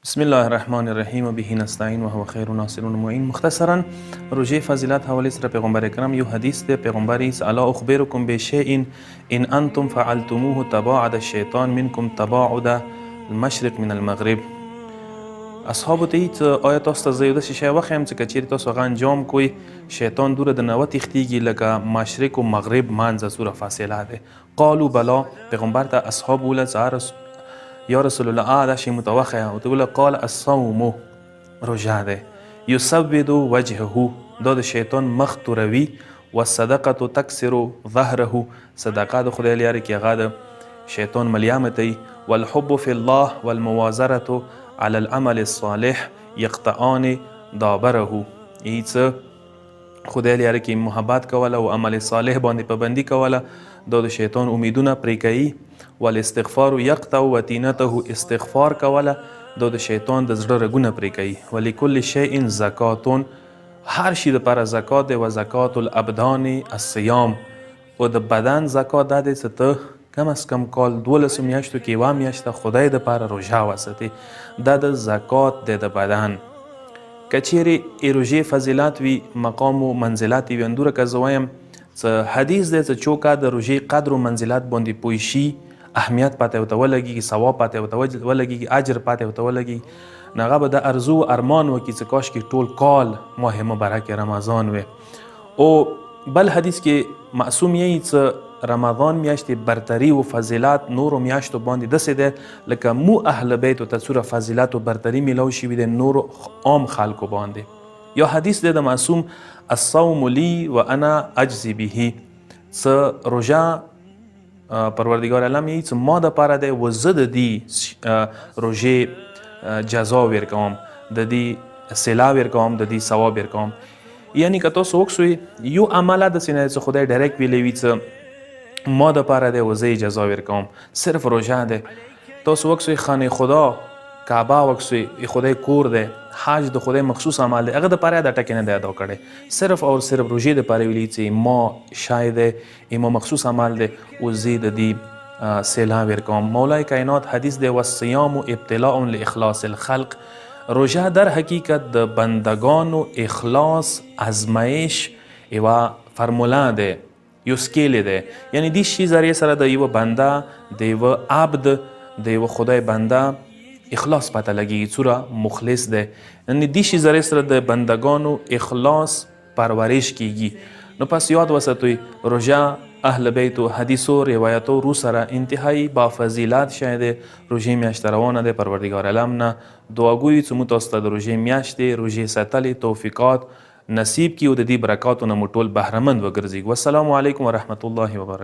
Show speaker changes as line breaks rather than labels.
بسم الله الرحمن الرحیم و به نستعین و هو خیر ناصر و معین. مختصرا روژه فضیلت حوالی سره پیغمبر اکرم یو حدیث ده پیغمبری است: الا اخبرکم بشیء ان انتم فعلتموه تباعد الشیطان منکم تباعد المشرق من المغرب. اصحابو ته ایت آیا تاسو ته زه یو داسې شی وښیم چې که چیرې تاسو هغه انجام کوئ شیطان دوره د نه وتښتېږي لکه مشرق و مغرب منځه څومره فاصله ده. قالو بلا، پیغمبر ته اصحاب وویل یا رسول الله دا شی متوخه او ته ویل قال الصوم روژه ده یسود وجهه دا د شیطان مخ توروي والصدقه تکسر ظهره صدقه د خدای لپاره کې هغه د شیطان ملامتي والحب في الله والمواظره على العمل الصالح يقطعان دابره. ایڅ خدای لپاره کې محبت کوله او عمل صالح باندې پابندي کوله دا د شیطان امیدونه پرې کوي. والاستغفار یقطع وتینته، استغفار کوله دا د شیطان د زړه رګونه پرې کوي. ولکل شیء زکات، هر شي دپاره زکات دی. و زکات الابدان الصیام، او د بدن زکات دا دی چې ته کم از کم کال 12 میاشتو کې یوه میاشته خدای دپاره روژه وساتې، دا د زکات دی د بدن. که چیرې روژې فضیلت وي، مقام و منزلت وي، اندوره که زه وایم څه حدیث دی چې چوکه د روژې قدر و منزلت باندې پوه شي، اهمیت پاته ورته ولګي، ثواب پاته ورته ولګي، اجر پاته ورته ولګي، نو هغه به د ارزو و ارمان وکړي چې کاشکې ټول کال ماه مبارک رمضان وي. او بل حدیث کې معصوم یې چې رمضان میاشتې برتري و فضیلت نورو میاشتو باندې داسې دی لکه مو اهل بیتو ته څومره فضیلت و برتري میلاو شوي دی نورو عام خلکو باندې. یا حدیث دی د معصوم الصوم لی و انا اجزی به، څه روژه پروردگار علم یې چې ما دپاره دی و زه د دې روژې جزا ورکوم، د دې صله ورکوم، د دې ثواب ورکوم. یعنی که تاسو وکړئ یو عمله داسې نه چې خدای ډایرکټ ویلی وي چې ما دپاره دی و زه یې جزا ورکوم، صرف روژه دی. تاسو وکړئ خانه خدا، کعبه وکړئ، خدای کور دی، حج د خدای مخصوص عمل دی، هغه دپاره دا ټکې نه دی ادا کړی، صرف او صرف روژې دپاره ویلي چې ما شای دی، ما مخصوص عمل دی او زه د دې صله ورکوم. مولای کائنات حدیث دی: والصیام ابتلاء لاخلاص الخلق، روژه در حقیقت د بندگانو اخلاص ازمایش یوه فرموله دی، یو سکیل دی. یعنی دې شي ذریعې سره د یوه بنده، د یوه عبد، د یوه خدای بنده اخلاص پته لګیږي څومره مخلص دی. یعنی دې شي ذریعې سره د بندگانو اخلاص پرورش کیږي. نو پس یاد وساتئ روژه اهل بیت و حدیثو روایتو رو سره انتهایی با فضیلت شای دی. روژې میاشت روانه دی، پروردگار علم نه دعا ګویو چې موږ تاسو ته د روژې میاشتې روژې ساتلې توفیقات نصیب کړي او د دې برکاتو نه مو ټول بهرمند وګرځي. والسلام علیکم ورحمة الله وبرکاته.